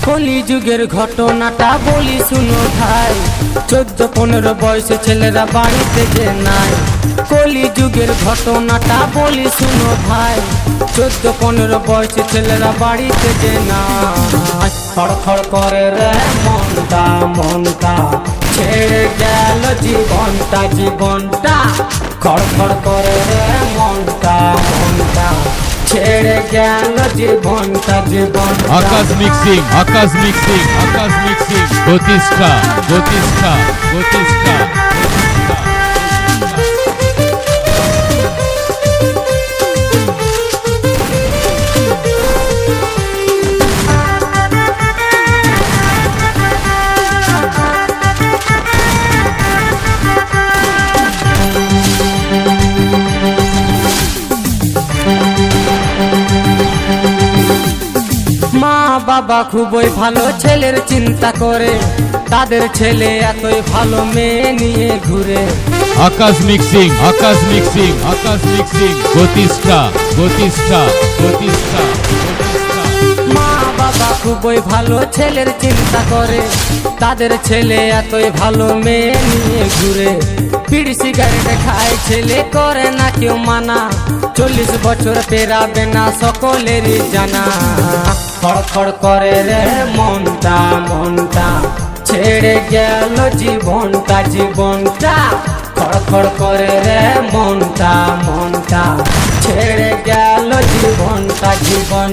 কলি যুগের ঘটনাটা বলি শুনো ভাই, 14-15 বয়সে ছেলেরা বাড়িতে যে নাই। কলি যুগের ঘটনাটা বলি শুনো ভাই, 14-15 বয়সে ছেলেরা বাড়িতে যে নাই। খড়খড় করে রে মনটা মনটা, ছেড়ে গেল জীবনটা জীবনটা। খড়খড় করে রে মনটা মনটা, ছেড়ে গেল জীবনটা জীবনটা। আকাশ মিক্সিং, আকাশ মিক্সিং, আকাশ মিক্সিং, গতিষ্ঠা গতিষ্ঠা গতিষ্ঠা। মা বাবা খুবই ভালো ছেলের চিন্তা করে, তাদের ছেলে এতই ভালো মেয়ে নিয়ে ঘুরে। আকাশ মিক্সিং, আকাশ মিক্সিং, আকাশ মিক্সিং, গতিষ্ঠা গতিষ্ঠা গতিষ্ঠা। মা বাবা খুবই ভালো ছেলের চিন্তা করে, তাদের ছেলে এতই ভালো মেয়ে নিয়ে ঘুরে। বিড়ি সিগারেট খায় ছেলে, করে না কেউ মানা, 40 বছর পেরাবে না সকলেরই জানা। খড়খড় করে রে মনটা মনটা, ছেড়ে গেল জীবনটা জীবনটা। খড়খড় করে রে মনটা মনটা, ছেড়ে গেল জীবনটা জীবন।